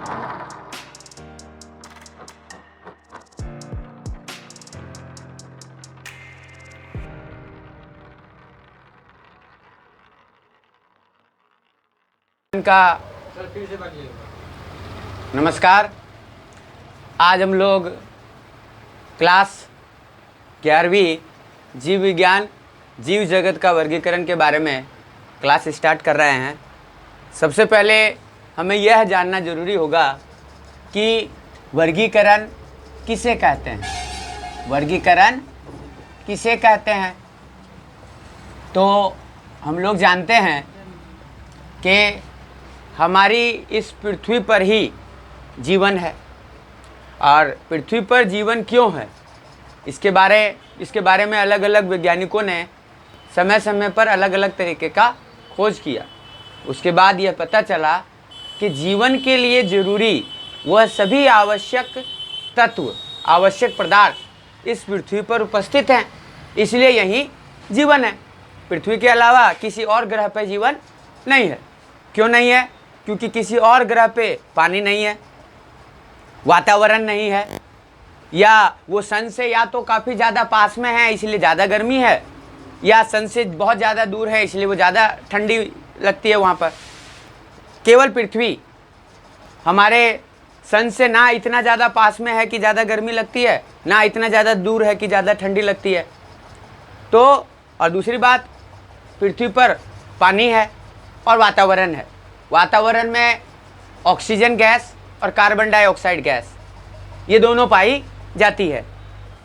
का नमस्कार। आज हम लोग क्लास 11वीं जीव विज्ञान जीव जगत का वर्गीकरण के बारे में क्लास स्टार्ट कर रहे हैं। सबसे पहले हमें यह जानना ज़रूरी होगा कि वर्गीकरण किसे कहते हैं। वर्गीकरण किसे कहते हैं? तो हम लोग जानते हैं कि हमारी इस पृथ्वी पर ही जीवन है, और पृथ्वी पर जीवन क्यों है इसके बारे में अलग अलग वैज्ञानिकों ने समय समय पर अलग अलग तरीके का खोज किया। उसके बाद यह पता चला कि जीवन के लिए ज़रूरी वह सभी आवश्यक तत्व, आवश्यक पदार्थ इस पृथ्वी पर उपस्थित हैं, इसलिए यही जीवन है। पृथ्वी के अलावा किसी और ग्रह पर जीवन नहीं है। क्यों नहीं है? क्योंकि किसी और ग्रह पे पानी नहीं है, वातावरण नहीं है, या वो सन से या तो काफ़ी ज़्यादा पास में है इसलिए ज़्यादा गर्मी है, या सन से बहुत ज़्यादा दूर है इसलिए वो ज़्यादा ठंडी लगती है वहाँ पर। केवल पृथ्वी हमारे सन से ना इतना ज़्यादा पास में है कि ज़्यादा गर्मी लगती है, ना इतना ज़्यादा दूर है कि ज़्यादा ठंडी लगती है। तो और दूसरी बात, पृथ्वी पर पानी है और वातावरण है। वातावरण में ऑक्सीजन गैस और कार्बन डाइऑक्साइड गैस, ये दोनों पाई जाती है।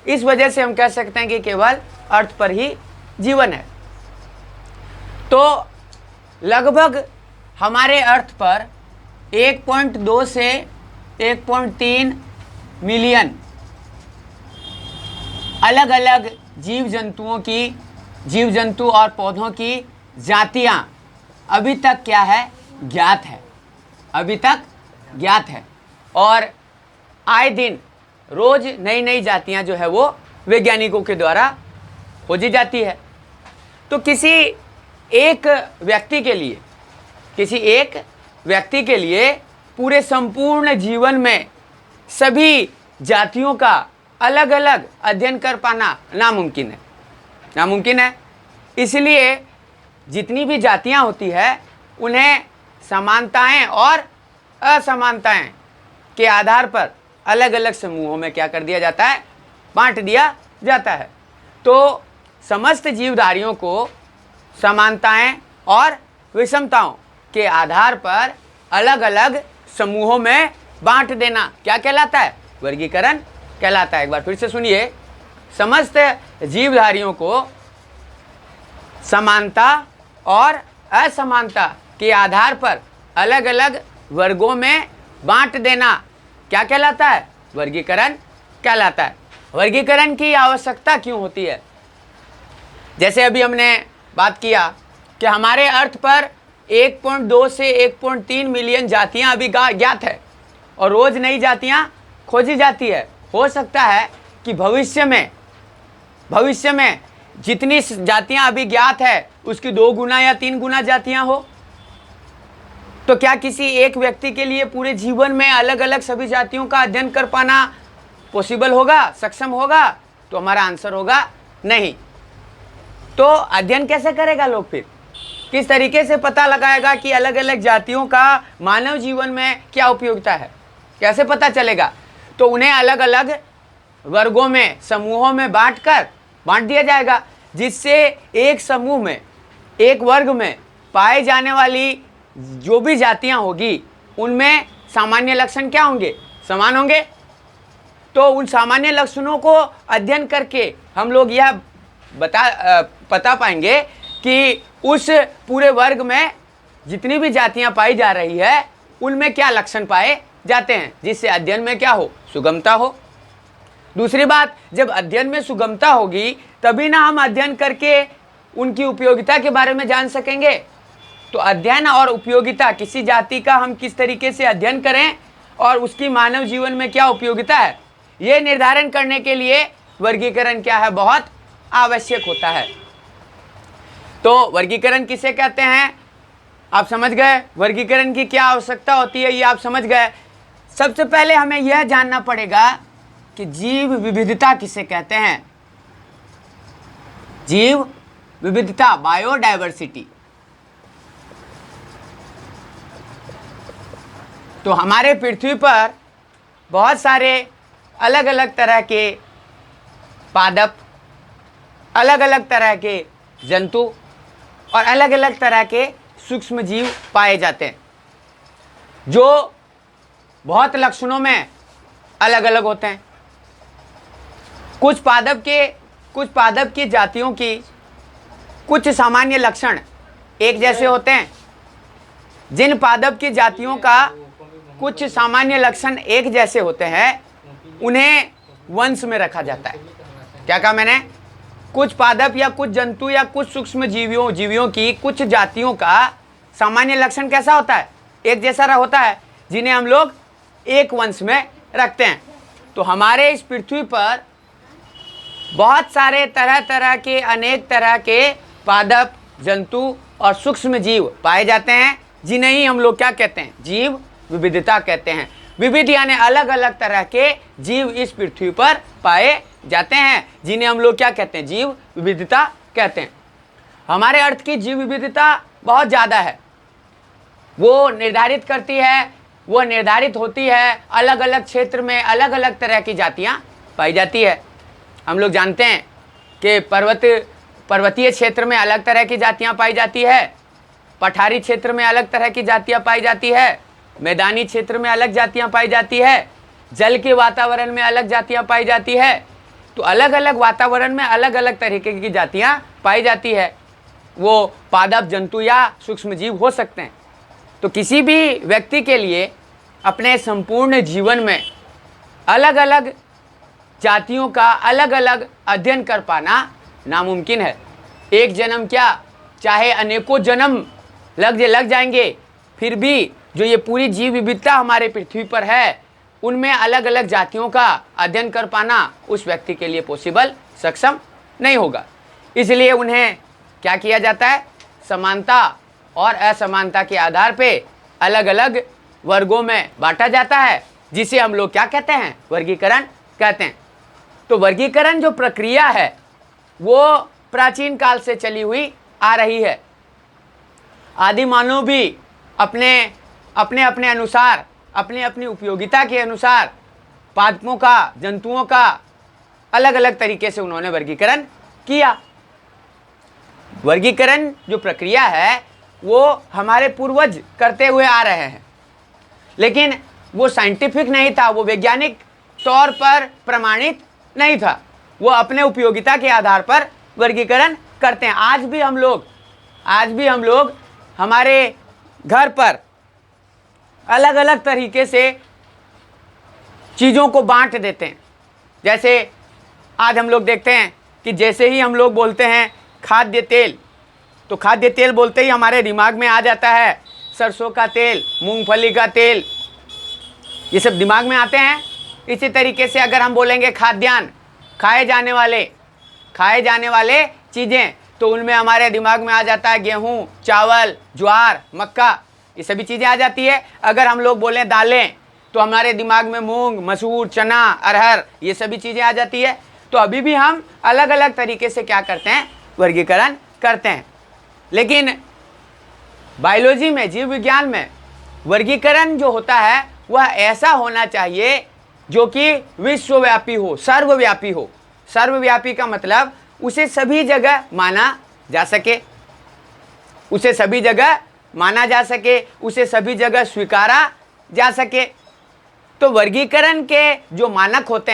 इस वजह से हम कह सकते हैं कि केवल अर्थ पर ही जीवन है। तो लगभग हमारे अर्थ पर 1.2 से 1.3 मिलियन अलग अलग जीव जंतु और पौधों की जातियां अभी तक क्या है? ज्ञात है। अभी तक ज्ञात है, और आए दिन रोज नई नई जातियां जो है वो वैज्ञानिकों के द्वारा खोजी जाती है। तो किसी एक व्यक्ति के लिए पूरे संपूर्ण जीवन में सभी जातियों का अलग अलग अध्ययन कर पाना नामुमकिन है। इसलिए जितनी भी जातियां होती है उन्हें समानताएं और असमानताएं के आधार पर अलग अलग समूहों में क्या कर दिया जाता है? बांट दिया जाता है। तो समस्त जीवधारियों को समानताएं और विषमताओं के आधार पर अलग अलग समूहों में बांट देना क्या कहलाता है? वर्गीकरण कहलाता है। एक बार फिर से सुनिए, समस्त जीवधारियों को समानता और असमानता के आधार पर अलग अलग वर्गों में बांट देना क्या कहलाता है? वर्गीकरण कहलाता है। वर्गीकरण की आवश्यकता क्यों होती है? जैसे अभी हमने बात किया कि हमारे अर्थ पर 1.2 से 1.3 मिलियन जातियां अभी ज्ञात है, और रोज नई जातियां खोजी जाती है। हो सकता है कि भविष्य में जितनी जातियां अभी ज्ञात है उसकी 2 गुना या 3 गुना जातियां हो। तो क्या किसी एक व्यक्ति के लिए पूरे जीवन में अलग अलग सभी जातियों का अध्ययन कर पाना पॉसिबल होगा, सक्षम होगा? तो हमारा आंसर होगा नहीं। तो अध्ययन कैसे करेगा लोग? फिर किस तरीके से पता लगाएगा कि अलग अलग जातियों का मानव जीवन में क्या उपयोगिता है? कैसे पता चलेगा? तो उन्हें अलग अलग वर्गों में, समूहों में बांट दिया जाएगा, जिससे एक समूह में, एक वर्ग में पाए जाने वाली जो भी जातियां होगी उनमें सामान्य लक्षण क्या होंगे? समान होंगे। तो उन सामान्य लक्षणों को अध्ययन करके हम लोग यह पता पाएंगे कि उस पूरे वर्ग में जितनी भी जातियां पाई जा रही है उनमें क्या लक्षण पाए जाते हैं, जिससे अध्ययन में क्या हो? सुगमता हो। दूसरी बात, जब अध्ययन में सुगमता होगी तभी ना हम अध्ययन करके उनकी उपयोगिता के बारे में जान सकेंगे। तो अध्ययन और उपयोगिता, किसी जाति का हम किस तरीके से अध्ययन करें और उसकी मानव जीवन में क्या उपयोगिता है, ये निर्धारण करने के लिए वर्गीकरण क्या है? बहुत आवश्यक होता है। तो वर्गीकरण किसे कहते हैं आप समझ गए। वर्गीकरण की क्या आवश्यकता होती है ये आप समझ गए। सबसे पहले हमें यह जानना पड़ेगा कि जीव विविधता किसे कहते हैं। जीव विविधता, बायोडायवर्सिटी। तो हमारे पृथ्वी पर बहुत सारे अलग अलग तरह के पादप, अलग अलग तरह के जंतु और अलग अलग तरह के सूक्ष्म जीव पाए जाते हैं, जो बहुत लक्षणों में अलग अलग होते हैं। कुछ पादप की जातियों की कुछ सामान्य लक्षण एक जैसे होते हैं। जिन पादप की जातियों का कुछ सामान्य लक्षण एक जैसे होते हैं, उन्हें वंश में रखा जाता है। क्या कहा मैंने? कुछ पादप या कुछ जंतु या कुछ सूक्ष्म जीवियों की कुछ जातियों का सामान्य लक्षण कैसा होता है? एक जैसा होता है, जिन्हें हम लोग एक वंश में रखते हैं। तो हमारे इस पृथ्वी पर बहुत सारे तरह तरह के, अनेक तरह के पादप, जंतु और सूक्ष्म जीव पाए जाते हैं, जिन्हें ही हम लोग क्या कहते हैं? जीव विविधता कहते हैं। विविध यानी अलग अलग तरह के जीव इस पृथ्वी पर पाए जाते हैं, जिन्हें हम लोग क्या कहते हैं? जीव विविधता कहते हैं। हमारे अर्थ की जीव विविधता बहुत ज़्यादा है। वो निर्धारित होती है अलग अलग क्षेत्र में अलग अलग तरह की जातियाँ पाई जाती है। हम लोग जानते हैं कि पर्वतीय क्षेत्र में अलग तरह की जातियाँ पाई जाती है, पठारी क्षेत्र में अलग तरह की जातियाँ पाई जाती है, मैदानी क्षेत्र में अलग जातियाँ पाई जाती है, जल के वातावरण में अलग जातियाँ पाई जाती है। तो अलग अलग वातावरण में अलग अलग तरीके की जातियाँ पाई जाती है। वो पादप, जंतु या सूक्ष्म जीव हो सकते हैं। तो किसी भी व्यक्ति के लिए अपने संपूर्ण जीवन में अलग अलग जातियों का अलग अलग अध्ययन कर पाना नामुमकिन है। एक जन्म क्या, चाहे अनेकों जन्म लग जाएंगे, फिर भी जो ये पूरी जीव विविधता हमारे पृथ्वी पर है, उनमें अलग अलग जातियों का अध्ययन कर पाना उस व्यक्ति के लिए पॉसिबल, सक्षम नहीं होगा। इसलिए उन्हें क्या किया जाता है? समानता और असमानता के आधार पे अलग अलग वर्गों में बांटा जाता है, जिसे हम लोग क्या कहते हैं? वर्गीकरण कहते हैं। तो वर्गीकरण जो प्रक्रिया है, वो प्राचीन काल से चली हुई आ रही है। आदि मानव भी अपने अपने अनुसार, अपनी अपनी उपयोगिता के अनुसार पादपों का, जंतुओं का अलग अलग तरीके से उन्होंने वर्गीकरण किया। वर्गीकरण जो प्रक्रिया है, वो हमारे पूर्वज करते हुए आ रहे हैं, लेकिन वो साइंटिफिक नहीं था, वो वैज्ञानिक तौर पर प्रमाणित नहीं था। वो अपने उपयोगिता के आधार पर वर्गीकरण करते हैं। आज भी हम लोग हमारे घर पर अलग अलग तरीके से चीज़ों को बांट देते हैं। जैसे आज हम लोग देखते हैं कि जैसे ही हम लोग बोलते हैं खाद्य तेल, तो खाद्य तेल बोलते ही हमारे दिमाग में आ जाता है सरसों का तेल, मूंगफली का तेल, ये सब दिमाग में आते हैं। इसी तरीके से अगर हम बोलेंगे खाद्यान्न, खाए जाने वाले चीज़ें, तो उनमें हमारे दिमाग में आ जाता है गेहूँ, चावल, ज्वार, मक्का, ये सभी चीज़ें आ जाती है। अगर हम लोग बोलें दालें, तो हमारे दिमाग में मूंग, मसूर, चना, अरहर, ये सभी चीज़ें आ जाती है। तो अभी भी हम अलग अलग तरीके से क्या करते हैं? वर्गीकरण करते हैं। लेकिन बायोलॉजी में, जीव विज्ञान में वर्गीकरण जो होता है, वह ऐसा होना चाहिए जो कि विश्वव्यापी हो, सर्वव्यापी हो। सर्वव्यापी का मतलब उसे सभी जगह माना जा सके, उसे सभी जगह स्वीकारा जा सके। तो वर्गीकरण के जो मानक होते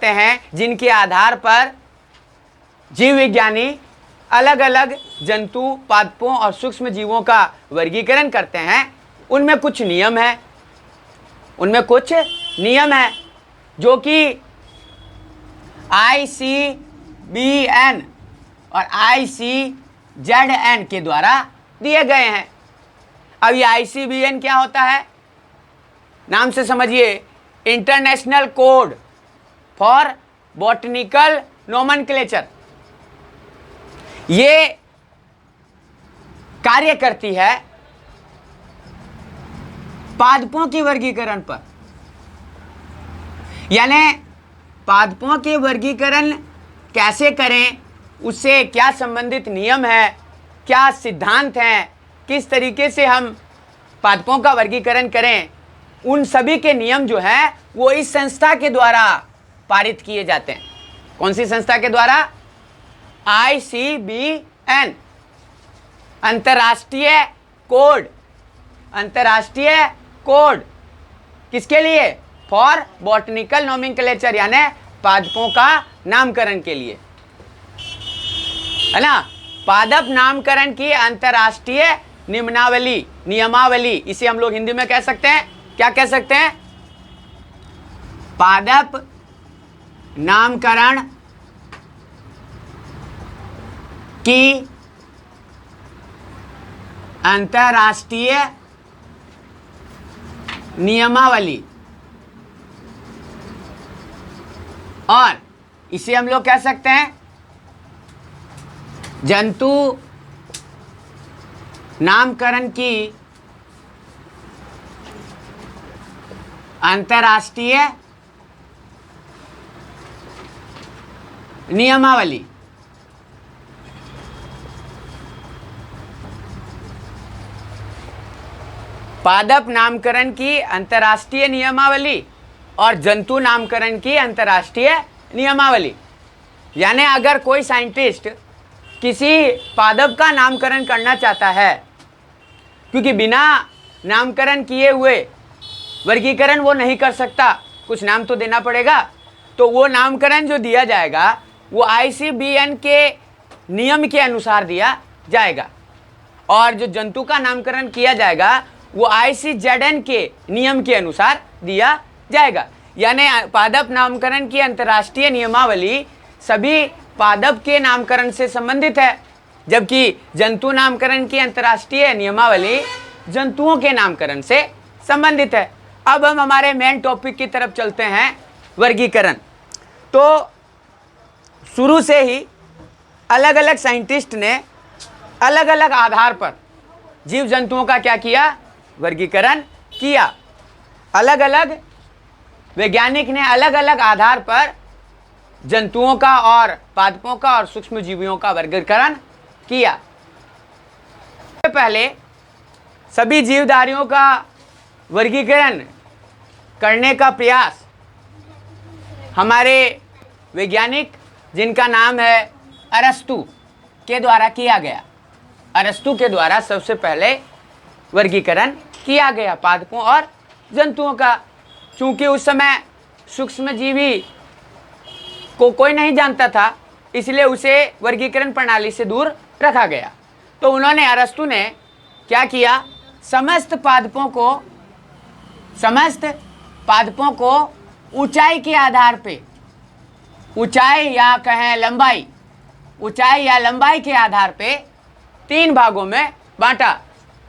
हैं, जिनके आधार पर जीव विज्ञानी अलग अलग जंतु, पादपों और सूक्ष्म जीवों का वर्गीकरण करते हैं, उनमें कुछ नियम है जो कि ICBN और ICZN के द्वारा दिए गए हैं। अब ये ICBN क्या होता है? नाम से समझिए, international code for botanical nomenclature. ये कार्य करती है पादपों के वर्गीकरण पर, यानी पादपों के वर्गीकरण कैसे करें, उससे क्या संबंधित नियम है, क्या सिद्धांत हैं, किस तरीके से हम पादपों का वर्गीकरण करें, उन सभी के नियम जो हैं वो इस संस्था के द्वारा पारित किए जाते हैं। कौन सी संस्था के द्वारा? ICBN, अंतर्राष्ट्रीय कोड। अंतर्राष्ट्रीय कोड किसके लिए? फॉर बॉटनिकल नोमेनक्लेचर, यानी पादपों का नामकरण के लिए, है ना। पादप नामकरण की अंतर्राष्ट्रीय निम्नावली, नियमावली, इसे हम लोग हिंदी में कह सकते हैं, क्या कह सकते हैं? पादप नामकरण की अंतर्राष्ट्रीय नियमावली, और इसे हम लोग कह सकते हैं जंतु नामकरण की अंतर्राष्ट्रीय नियमावली। पादप नामकरण की अंतर्राष्ट्रीय नियमावली और जंतु नामकरण की अंतर्राष्ट्रीय नियमावली, यानी अगर कोई साइंटिस्ट किसी पादप का नामकरण करना चाहता है, क्योंकि बिना नामकरण किए हुए वर्गीकरण वो नहीं कर सकता, कुछ नाम तो देना पड़ेगा, तो वो नामकरण जो दिया जाएगा वो ICBN के नियम के अनुसार दिया जाएगा, और जो जंतु का नामकरण किया जाएगा वो ICZN के नियम के अनुसार दिया जाएगा। यानी पादप नामकरण की अंतर्राष्ट्रीय नियमावली सभी पादप के नामकरण से संबंधित है, जबकि जंतु नामकरण की अंतर्राष्ट्रीय नियमावली जंतुओं के नामकरण से संबंधित है। अब हम हमारे मेन टॉपिक की तरफ चलते हैं, वर्गीकरण। तो शुरू से ही अलग अलग साइंटिस्ट ने अलग अलग आधार पर जीव जंतुओं का क्या किया? वर्गीकरण किया। अलग अलग वैज्ञानिक ने अलग अलग आधार पर जंतुओं का और पादपों का और सूक्ष्मजीवियों का वर्गीकरण किया। पहले सभी जीवधारियों का वर्गीकरण करने का प्रयास हमारे वैज्ञानिक, जिनका नाम है अरस्तु, के द्वारा किया गया। अरस्तु के द्वारा सबसे पहले वर्गीकरण किया गया पादपों और जंतुओं का। चूंकि उस समय सूक्ष्मजीवी को कोई नहीं जानता था, इसलिए उसे वर्गीकरण प्रणाली से दूर रखा गया। तो उन्होंने, अरस्तु ने क्या किया? समस्त पादपों को ऊंचाई के आधार पे, ऊंचाई या कहें लंबाई, ऊंचाई या लंबाई के आधार पे 3 भागों में बांटा।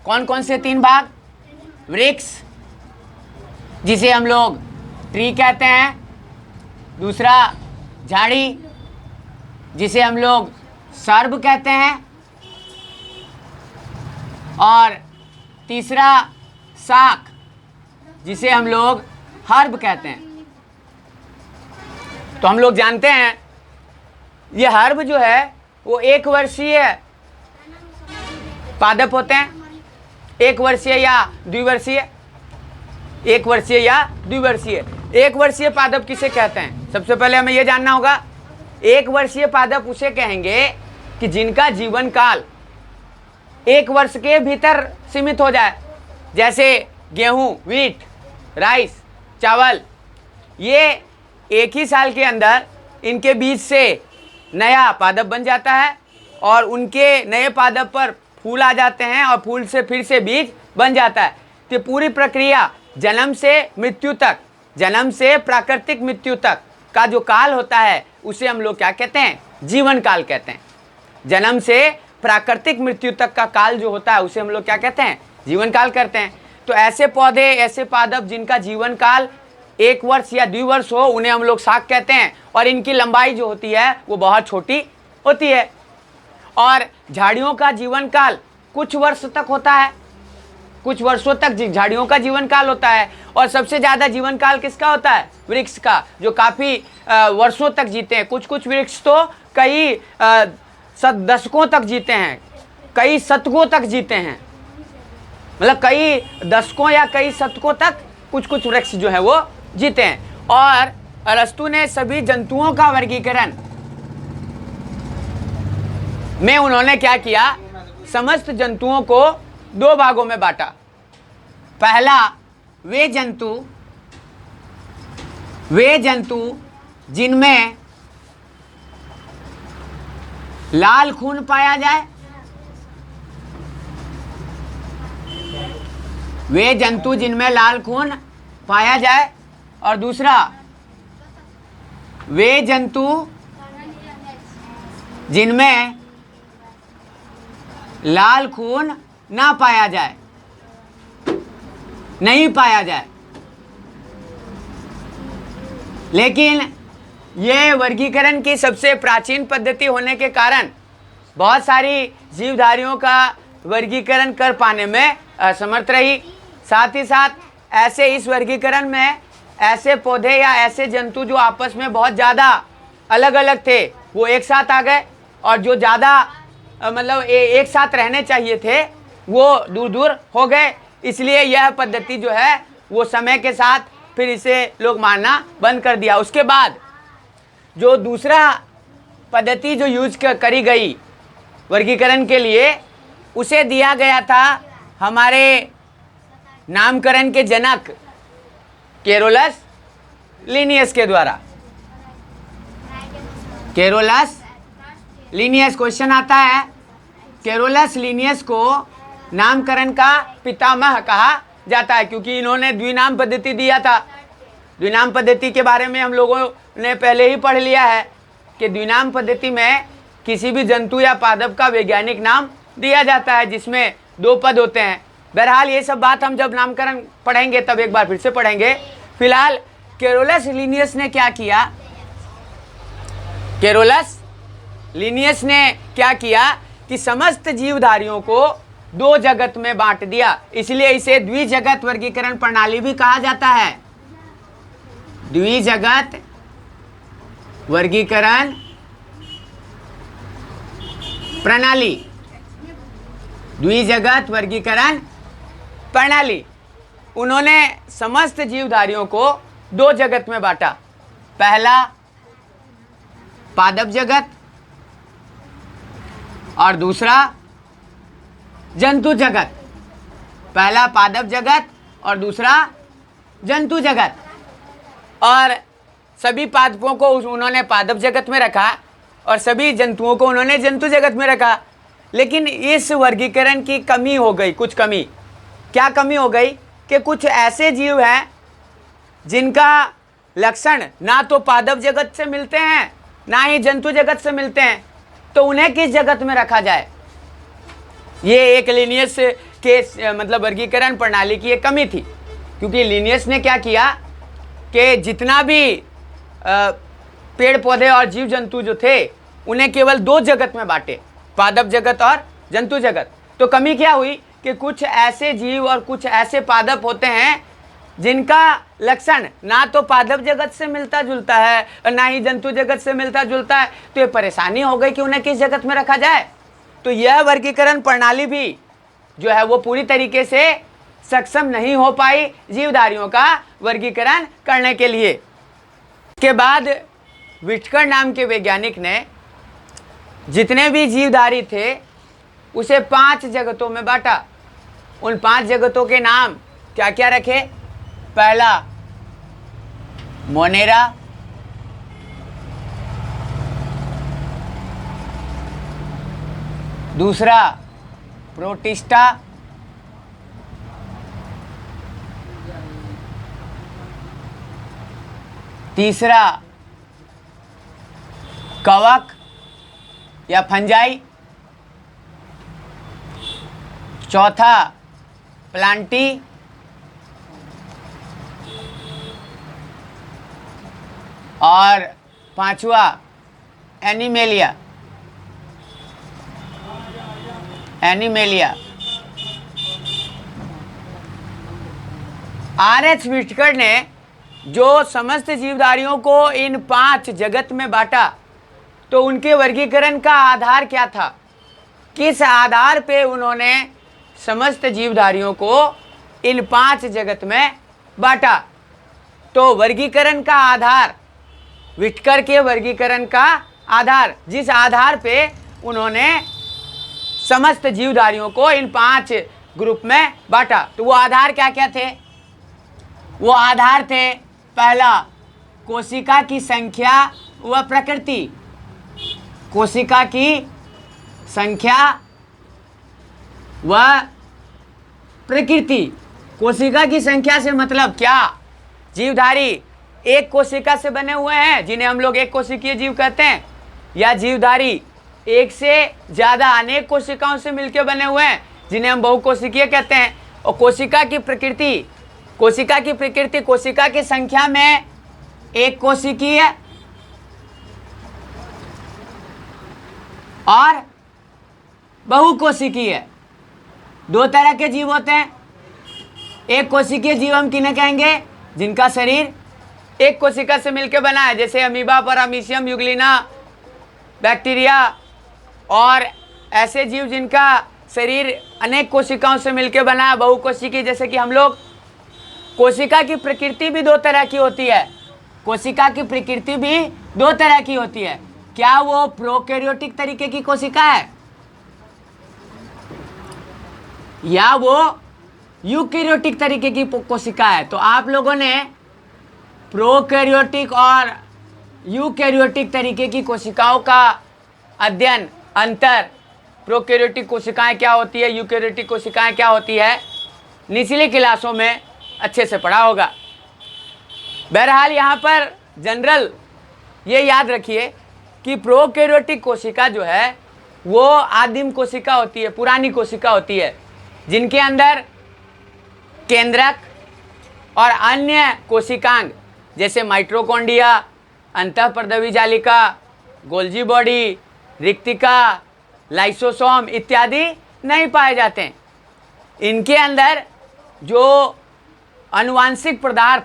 कौन कौन से 3 भाग? वृक्ष, जिसे हम लोग ट्री कहते हैं, दूसरा झाड़ी, जिसे हम लोग सर्ब कहते हैं, और तीसरा शाक, जिसे हम लोग हर्ब कहते हैं। तो हम लोग जानते हैं ये हर्ब जो है वो 1 वर्षीय पादप होते हैं, 1 वर्षीय या द्विवर्षीय, 1 वर्षीय या द्विवर्षीय। 1 वर्षीय पादप किसे कहते हैं? सबसे पहले हमें यह जानना होगा। 1 वर्षीय पादप उसे कहेंगे कि जिनका जीवन काल 1 वर्ष के भीतर सीमित हो जाए, जैसे गेहूं, व्हीट, राइस, चावल। ये 1 ही साल के अंदर इनके बीज से नया पादप बन जाता है, और उनके नए पादप पर फूल आ जाते हैं, और फूल से फिर से बीज बन जाता है। तो पूरी प्रक्रिया जन्म से मृत्यु तक, जन्म से प्राकृतिक मृत्यु तक का जो काल होता है उसे हम लोग क्या कहते हैं? जीवन काल कहते हैं। जन्म से प्राकृतिक मृत्यु तक का काल जो होता है उसे हम लोग क्या कहते हैं? जीवन काल कहते हैं। तो ऐसे पौधे, ऐसे पादप जिनका जीवन काल 1 वर्ष या 2 वर्ष हो, उन्हें हम लोग शाक कहते हैं, और इनकी लंबाई जो होती है वो बहुत छोटी होती है। और झाड़ियों का जीवन काल कुछ वर्ष तक होता है, कुछ वर्षों तक झाड़ियों का जीवन काल होता है, और सबसे ज़्यादा जीवन काल किसका होता है? वृक्ष का, जो काफ़ी वर्षों तक जीते हैं। कुछ कुछ वृक्ष तो कई दशकों तक जीते हैं, कई शतकों तक जीते हैं, मतलब कई दशकों या कई शतकों तक कुछ कुछ वृक्ष जो है वो जीते हैं। और अरस्तु ने सभी जंतुओं का वर्गीकरण में उन्होंने क्या किया? समस्त जंतुओं को दो भागों में बांटा। पहला, वे जंतु जिनमें लाल खून पाया जाए, वे जंतु जिनमें लाल खून पाया जाए, और दूसरा, वे जंतु जिनमें लाल खून ना पाया जाए, नहीं पाया जाए। लेकिन ये वर्गीकरण की सबसे प्राचीन पद्धति होने के कारण बहुत सारी जीवधारियों का वर्गीकरण कर पाने में असमर्थ रही। साथ ही साथ ऐसे इस वर्गीकरण में ऐसे पौधे या ऐसे जंतु जो आपस में बहुत ज़्यादा अलग अलग थे, वो एक साथ आ गए, और जो ज़्यादा मतलब एक साथ रहने चाहिए थे वो दूर दूर हो गए। इसलिए यह पद्धति जो है वो समय के साथ फिर इसे लोग मानना बंद कर दिया। उसके बाद जो दूसरा पद्धति जो यूज करी गई वर्गीकरण के लिए, उसे दिया गया था हमारे नामकरण के जनक केरोलस लिनियस के द्वारा। केरोलस लिनियस, क्वेश्चन आता है, केरोलस लिनियस को नामकरण का पितामह कहा जाता है, क्योंकि इन्होंने द्विनाम पद्धति दिया था। द्विनाम पद्धति के बारे में हम लोगों ने पहले ही पढ़ लिया है कि द्विनाम पद्धति में किसी भी जंतु या पादप का वैज्ञानिक नाम दिया जाता है, जिसमें दो पद होते हैं। बहरहाल ये सब बात हम जब नामकरण पढ़ेंगे तब एक बार फिर से पढ़ेंगे। फिलहाल केरोलस लिनियस ने क्या किया? केरोलस लिनियस ने क्या किया कि समस्त जीवधारियों को दो जगत में बांट दिया। इसलिए इसे द्विजगत वर्गीकरण प्रणाली भी कहा जाता है। द्विजगत वर्गीकरण प्रणाली, द्विजगत वर्गीकरण प्रणाली। उन्होंने समस्त जीवधारियों को दो जगत में बांटा। पहला पादप जगत और दूसरा जंतु जगत। पहला पादप जगत और दूसरा जंतु जगत। और सभी पादपों को उन्होंने पादप जगत में रखा और सभी जंतुओं को उन्होंने जंतु जगत में रखा। लेकिन इस वर्गीकरण की कमी हो गई, कुछ कमी। क्या कमी हो गई कि कुछ ऐसे जीव हैं जिनका लक्षण ना तो पादप जगत से मिलते हैं ना ही जंतु जगत से मिलते हैं, तो उन्हें किस जगत में रखा जाए? ये एक लिनियस के मतलब वर्गीकरण प्रणाली की एक कमी थी। क्योंकि लिनियस ने क्या किया कि जितना भी पेड़ पौधे और जीव जंतु जो थे उन्हें केवल दो जगत में बांटे, पादप जगत और जंतु जगत। तो कमी क्या हुई कि कुछ ऐसे जीव और कुछ ऐसे पादप होते हैं जिनका लक्षण ना तो पादप जगत से मिलता जुलता है और ना ही जंतु जगत से मिलता जुलता है। तो ये परेशानी हो गई कि उन्हें किस जगत में रखा जाए। तो यह वर्गीकरण प्रणाली भी जो है वो पूरी तरीके से सक्षम नहीं हो पाई जीवधारियों का वर्गीकरण करने के लिए। के बाद विटकर नाम के वैज्ञानिक ने जितने भी जीवधारी थे उसे 5 जगतों में बांटा। उन 5 जगतों के नाम क्या क्या रखे? पहला मोनेरा, दूसरा प्रोटिस्टा, तीसरा कवक या फंजाई, चौथा प्लांटी, और 5वां एनिमेलिया। R.H. विटकर ने जो समस्त जीवधारियों को इन 5 जगत में बांटा, तो उनके वर्गीकरण का आधार क्या था? किस आधार पे उन्होंने समस्त जीवधारियों को इन 5 जगत में बांटा? तो वर्गीकरण का आधार, विटकर के वर्गीकरण का आधार, जिस आधार पे उन्होंने समस्त जीवधारियों को इन 5 ग्रुप में बांटा, तो वो आधार क्या क्या थे? वो आधार थे, पहला कोशिका की संख्या व प्रकृति। कोशिका की संख्या व प्रकृति। कोशिका की संख्या से मतलब क्या? जीवधारी एक कोशिका से बने हुए हैं, जिन्हें हम लोग एक कोशिकीय जीव कहते हैं, या जीवधारी एक से ज़्यादा अनेक कोशिकाओं से मिलकर बने हुए हैं, जिन्हें हम बहुकोशिकीय कहते हैं। और कोशिका की प्रकृति, कोशिका की प्रकृति, कोशिका की संख्या में एक कोशिकीय और बहुकोशिकीय, 2 तरह के जीव होते हैं। एक कोशिकीय जीव हम किन्हें कहेंगे? जिनका शरीर एक कोशिका से मिलकर बना है, जैसे अमीबा, पैरामीशियम, यूग्लिना, बैक्टीरिया, और ऐसे जीव जिनका शरीर अनेक कोशिकाओं से मिलकर बना है, बहुकोशिकीय, जैसे कि हम लोग। कोशिका की प्रकृति भी 2 तरह की होती है। कोशिका की प्रकृति भी 2 तरह की होती है। क्या वो प्रोकैरियोटिक तरीके की कोशिका है या वो यूकैरियोटिक तरीके की कोशिका है? तो आप लोगों ने प्रोकैरियोटिक और यूकैरियोटिक तरीके की कोशिकाओं का अध्ययन, अंतर, प्रोकैरियोटिक कोशिकाएं क्या होती है, यूकैरियोटिक कोशिकाएं क्या होती है, निचली क्लासों में अच्छे से पढ़ा होगा। बहरहाल यहाँ पर जनरल ये याद रखिए कि प्रोकैरियोटिक कोशिका जो है वो आदिम कोशिका होती है, पुरानी कोशिका होती है, जिनके अंदर केंद्रक और अन्य कोशिकांग जैसे माइटोकॉन्ड्रिया, अंतःपरदवी जालिका, गोल्जी बॉडी, रिक्तिका, लाइसोसोम इत्यादि नहीं पाए जाते हैं। इनके अंदर जो आनुवांशिक पदार्थ,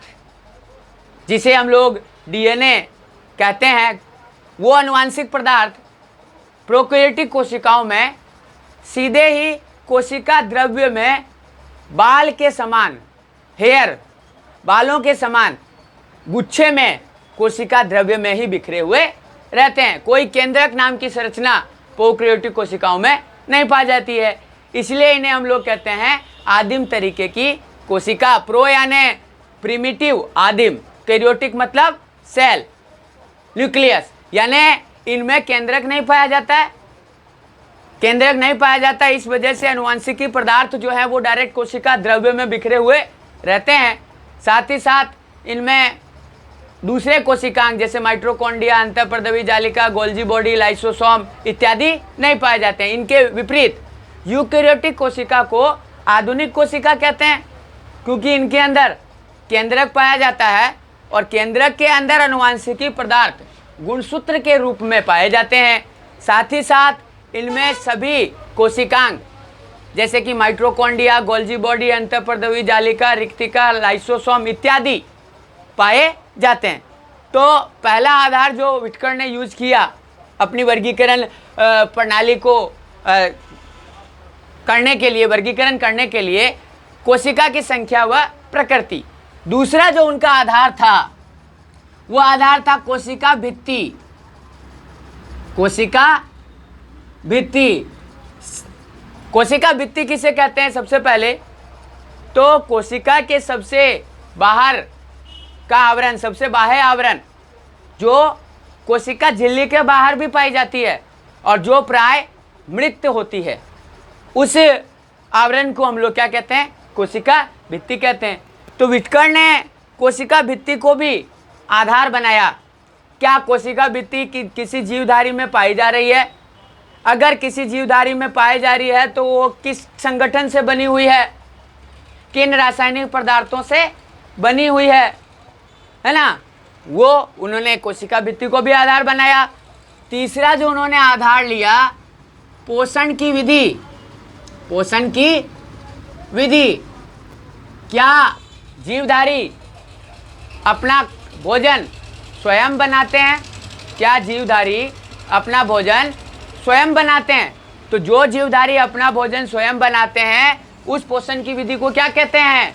जिसे हम लोग डीएनए कहते हैं, वो आनुवांशिक पदार्थ प्रोकैरियोटिक कोशिकाओं में सीधे ही कोशिका द्रव्य में बाल के समान, हेयर, बालों के समान गुच्छे में कोशिका द्रव्य में ही बिखरे हुए रहते हैं। कोई केंद्रक नाम की संरचना प्रोकैरियोटिक कोशिकाओं में नहीं पाई जाती है, इसलिए इन्हें हम लोग कहते हैं आदिम तरीके की कोशिका। प्रो यानी प्रिमिटिव, आदिम, कैरियोटिक मतलब सेल, न्यूक्लियस, यानी इनमें केंद्रक नहीं पाया जाता है, केंद्रक नहीं पाया जाता है। इस वजह से आनुवांशिकी पदार्थ जो है वो डायरेक्ट कोशिका द्रव्य में बिखरे हुए रहते हैं। साथ ही साथ इनमें दूसरे कोशिकांग जैसे माइटोकॉन्ड्रिया, अंतःपरदवी जालिका, गोल्जी बॉडी, लाइसोसोम इत्यादि नहीं पाए जाते हैं। इनके विपरीत यूकैरियोटिक कोशिका को आधुनिक कोशिका कहते हैं, क्योंकि इनके अंदर केंद्रक पाया जाता है और केंद्रक के अंदर आनुवांशिकी पदार्थ गुणसूत्र के रूप में पाए जाते हैं। साथ ही साथ इनमें सभी कोशिकांग जैसे कि माइटोकॉन्ड्रिया, गोल्जी बॉडी, अंतःपरदवी जालिका, रिक्तिका, लाइसोसोम इत्यादि पाए जाते हैं। तो पहला आधार जो विटकर ने यूज किया अपनी वर्गीकरण प्रणाली को करने के लिए, वर्गीकरण करने के लिए, कोशिका की संख्या व प्रकृति। दूसरा जो उनका आधार था वो आधार था कोशिका भित्ति। कोशिका भित्ति, कोशिका भित्ति किसे कहते हैं? सबसे पहले तो कोशिका के सबसे बाहर का आवरण, सबसे बाह्य आवरण जो कोशिका झिल्ली के बाहर भी पाई जाती है और जो प्राय मृत होती है, उस आवरण को हम लोग क्या कहते हैं? कोशिका भित्ति कहते हैं। तो विटकर ने कोशिका भित्ति को भी आधार बनाया। क्या कोशिका भित्ति किसी जीवधारी में पाई जा रही है? अगर किसी जीवधारी में पाई जा रही है तो वो किस संगठन से बनी हुई है, किन रासायनिक पदार्थों से बनी हुई है ना? वो उन्होंने कोशिका भित्ति को भी आधार बनाया। तीसरा जो उन्होंने आधार लिया, पोषण की विधि। पोषण की विधि, क्या जीवधारी अपना भोजन स्वयं बनाते हैं? क्या जीवधारी अपना भोजन स्वयं बनाते हैं? तो जो जीवधारी अपना भोजन स्वयं बनाते हैं उस पोषण की विधि को क्या कहते हैं?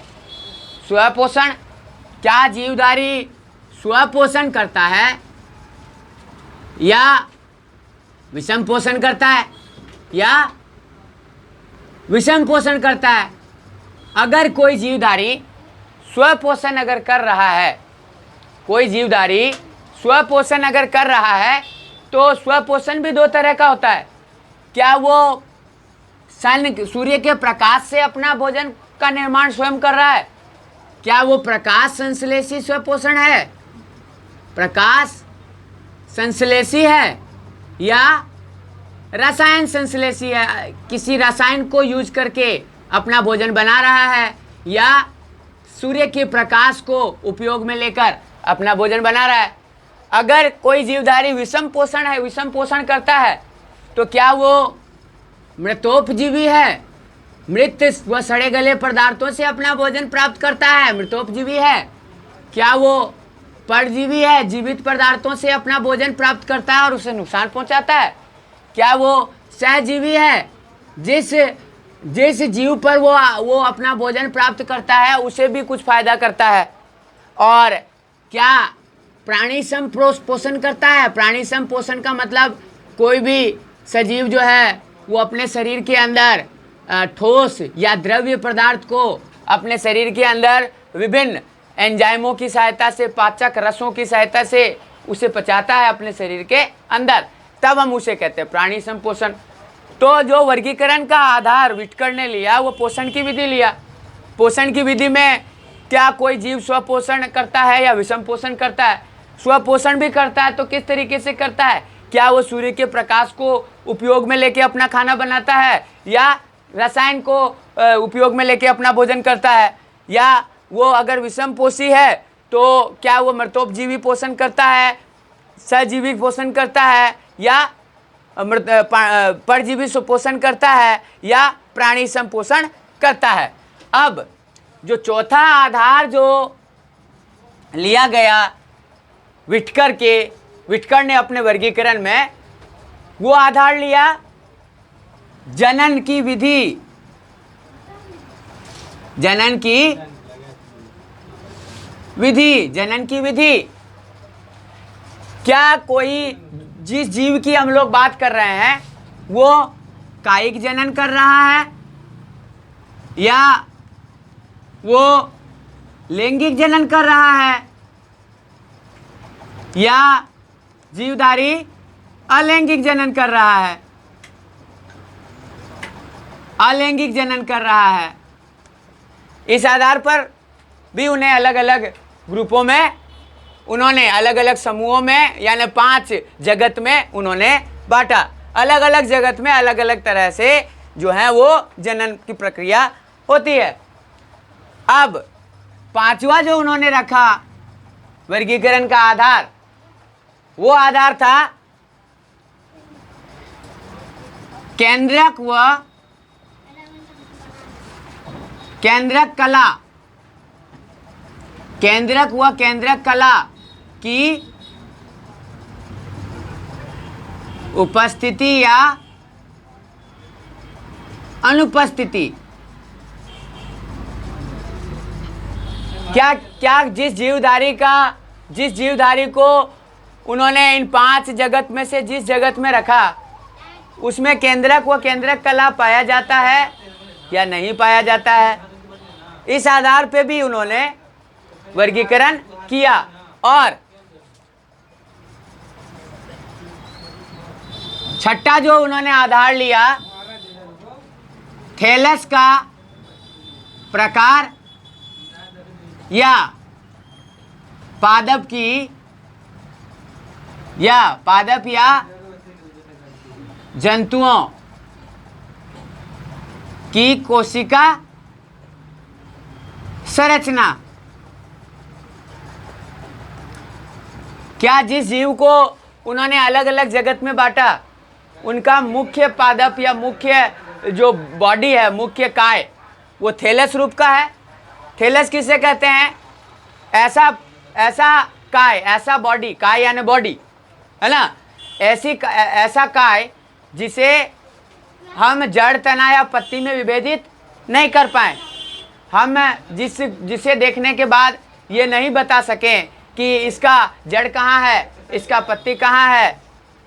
स्वपोषण। क्या जीवधारी स्वपोषण करता है या विषम पोषण करता है या विषम पोषण करता है? अगर कोई जीवधारी स्वपोषण अगर कर रहा है, कोई जीवधारी स्वपोषण अगर कर रहा है तो स्वपोषण भी दो तरह का होता है। क्या वो सूर्य के प्रकाश से अपना भोजन का निर्माण स्वयं कर रहा है? क्या वो प्रकाश संश्लेषी स्वपोषण है, प्रकाश संश्लेषी है, या रसायन संश्लेषी है, किसी रसायन को यूज करके अपना भोजन बना रहा है, या सूर्य के प्रकाश को उपयोग में लेकर अपना भोजन बना रहा है? अगर कोई जीवधारी विषम पोषण है, विषम पोषण करता है, तो क्या वो मृतोपजीवी है? मृत व सड़े गले पदार्थों से अपना भोजन प्राप्त करता है, मृतोपजीवी है? क्या वो परजीवी है, जीवित पदार्थों से अपना भोजन प्राप्त करता है और उसे नुकसान पहुंचाता है? क्या वो सहजीवी है, जिस जीव पर वो अपना भोजन प्राप्त करता है उसे भी कुछ फायदा करता है? और क्या प्राणी सम पोषण करता है? प्राणी सम पोषण का मतलब कोई भी सजीव जो है वो अपने शरीर के अंदर ठोस या द्रव्य पदार्थ को अपने शरीर के अंदर विभिन्न एंजाइमों की सहायता से, पाचक रसों की सहायता से उसे पचाता है अपने शरीर के अंदर, तब हम उसे कहते हैं प्राणी संपोषण। तो जो वर्गीकरण का आधार विटकर ने लिया वो पोषण की विधि लिया। पोषण की विधि में क्या कोई जीव स्वपोषण करता है या विषम पोषण करता है? स्वपोषण भी करता है तो किस तरीके से करता है? क्या वो सूर्य के प्रकाश को उपयोग में लेके अपना खाना बनाता है, या रसायन को उपयोग में लेके अपना भोजन करता है? या वो अगर विषम पोषी है तो क्या वो मृतोपजीवी पोषण करता है, सहजीवी पोषण करता है, या परजीवी पोषण करता है, या प्राणी संपोषण करता है? अब जो चौथा आधार जो लिया गया विटकर ने अपने वर्गीकरण में, वो आधार लिया जनन की विधि। जनन की विधि। क्या कोई जिस जीव की हम लोग बात कर रहे हैं वो कायिक जनन कर रहा है, या वो लैंगिक जनन कर रहा है, या जीवधारी अलैंगिक जनन कर रहा है? अलैंगिक जनन कर रहा है। इस आधार पर भी उन्हें अलग अलग ग्रुपों में, उन्होंने अलग अलग समूहों में, यानी 5 जगत में उन्होंने बांटा। अलग अलग जगत में अलग अलग तरह से जो है वो जनन की प्रक्रिया होती है। अब 5वां जो उन्होंने रखा वर्गीकरण का आधार, वो आधार था केंद्रक कला की उपस्थिति या अनुपस्थिति। क्या जिस जीवधारी को उन्होंने इन 5 जगत में से जिस जगत में रखा उसमें केंद्रक कला पाया जाता है या नहीं पाया जाता है? इस आधार पे भी उन्होंने वर्गीकरण किया। और छठा जो उन्होंने आधार लिया, थैलस का प्रकार या पादप या जंतुओं की कोशिका संरचना। क्या जिस जीव को उन्होंने अलग अलग जगत में बांटा उनका मुख्य पादप या मुख्य जो बॉडी है, मुख्य काय, वो थैलस रूप का है, थैलस किसे कहते हैं? ऐसा ऐसा काय, ऐसा बॉडी, काय यानी बॉडी, है ना, ऐसा काय जिसे हम जड़, तना या पत्ती में विभेदित नहीं कर पाए। हम जिसे देखने के बाद ये नहीं बता सकें कि इसका जड़ कहाँ है, इसका पत्ती कहाँ है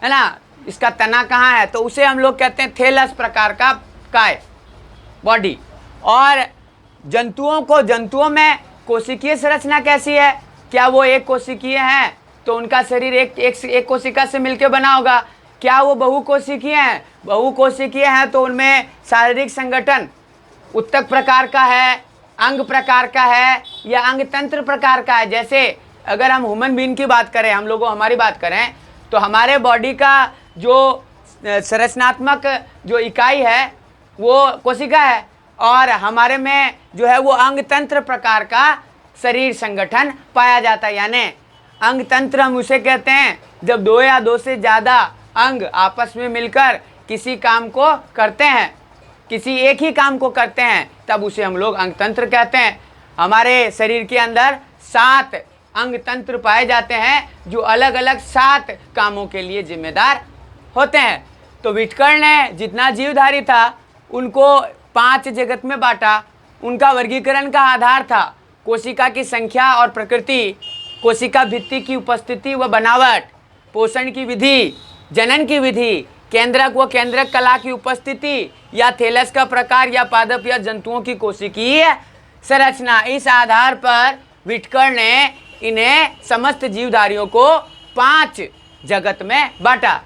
ना, इसका तना कहाँ है, तो उसे हम लोग कहते हैं थैलस प्रकार का काय, बॉडी। और जंतुओं में कोशिकीय संरचना कैसी है? क्या वो एक कोशिकीय हैं तो उनका शरीर एक कोशिका से मिलकर बना होगा? क्या वो बहुकोशिकीय हैं? बहुकोशिकीय हैं तो उनमें शारीरिक संगठन उत्तक प्रकार का है, अंग प्रकार का है, या अंग तंत्र प्रकार का है। जैसे अगर हम ह्यूमन बीइंग की बात करें, हम लोगों हमारी बात करें, तो हमारे बॉडी का जो संरचनात्मक जो इकाई है वो कोशिका है, और हमारे में जो है वो अंग तंत्र प्रकार का शरीर संगठन पाया जाता है। यानी अंग तंत्र हम उसे कहते हैं जब दो या दो से ज़्यादा अंग आपस में मिलकर किसी काम को करते हैं, किसी एक ही काम को करते हैं, तब उसे हम लोग अंग तंत्र कहते हैं। हमारे शरीर के अंदर 7 अंग तंत्र पाए जाते हैं जो अलग अलग 7 कामों के लिए जिम्मेदार होते हैं। तो विटकर ने जितना जीवधारी था उनको 5 जगत में बांटा। उनका वर्गीकरण का आधार था कोशिका की संख्या और प्रकृति, कोशिका भित्ति की उपस्थिति व बनावट, पोषण की विधि, जनन की विधि, केंद्रक व केंद्रक कला की उपस्थिति, या थैलस का प्रकार, या पादप या जंतुओं की कोशिकीय संरचना। इस आधार पर विटकर ने इन्हें समस्त जीवधारियों को 5 जगत में बांटा।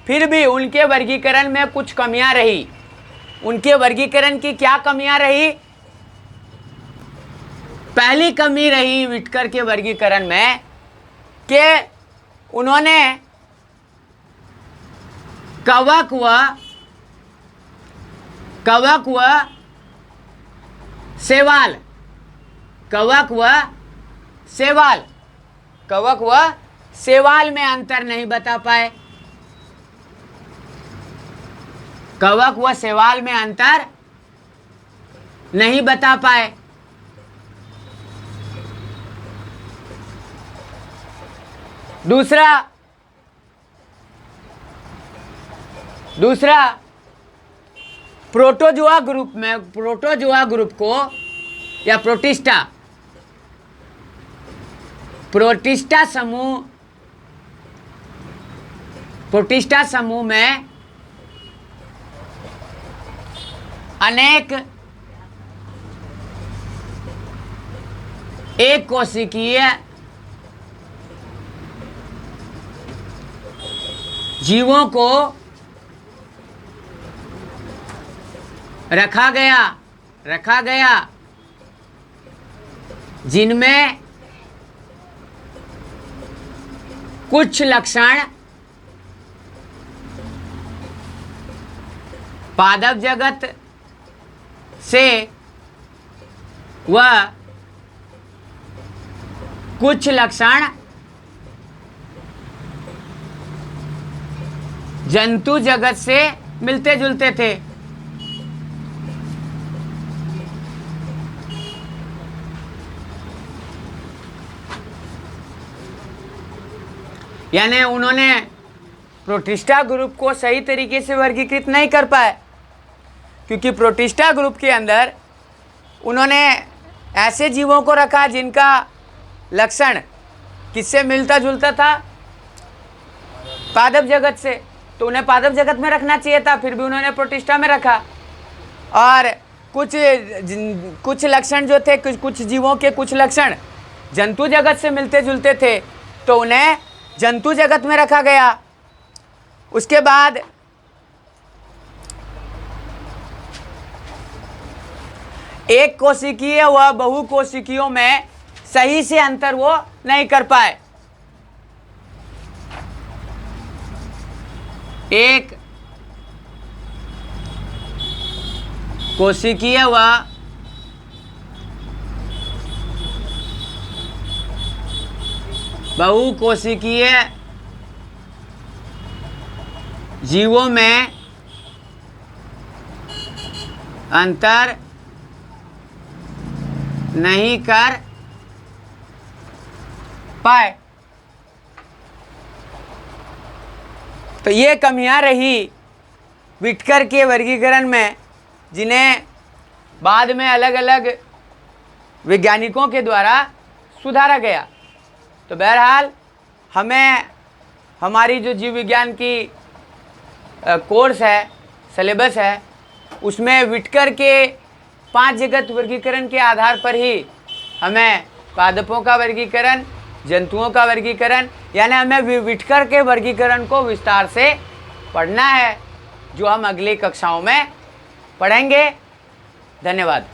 फिर भी उनके वर्गीकरण में कुछ कमियां रही। उनके वर्गीकरण की क्या कमियां रही? पहली कमी रही विटकर के वर्गीकरण में कि उन्होंने कवक व शैवाल में अंतर नहीं बता पाए। कवक व शैवाल में अंतर नहीं बता पाए। दूसरा प्रोटोजोआ ग्रुप को, या प्रोटिस्टा समूह में अनेक एक कोशिकीय जीवों को रखा गया जिनमें कुछ लक्षण पादप जगत से व कुछ लक्षण जंतु जगत से मिलते जुलते थे। यानी उन्होंने प्रोटिस्टा ग्रुप को सही तरीके से वर्गीकृत नहीं कर पाए, क्योंकि प्रोटिस्टा ग्रुप के अंदर उन्होंने ऐसे जीवों को रखा जिनका लक्षण किससे मिलता जुलता था? पादप जगत से। तो उन्हें पादप जगत में रखना चाहिए था, फिर भी उन्होंने प्रोटिस्टा में रखा। और कुछ लक्षण जो थे, कुछ जीवों के कुछ लक्षण जंतु जगत से मिलते जुलते थे, तो उन्हें जंतु जगत में रखा गया। उसके बाद एक कोशिकीय व बहुकोशिकीयों में सही से अंतर वो नहीं कर पाए। एक कोशिकीय व बहुकोशिकीय जीवों में अंतर नहीं कर पाए। तो ये कमियां रही व्हिटकर के वर्गीकरण में, जिन्हें बाद में अलग अलग वैज्ञानिकों के द्वारा सुधारा गया। तो बहरहाल हमें हमारी जो जीव विज्ञान की कोर्स है, सिलेबस है, उसमें व्हिटकर के 5 जगत वर्गीकरण के आधार पर ही हमें पादपों का वर्गीकरण, जंतुओं का वर्गीकरण, यानी हमें व्हिटकर के वर्गीकरण को विस्तार से पढ़ना है, जो हम अगली कक्षाओं में पढ़ेंगे। धन्यवाद।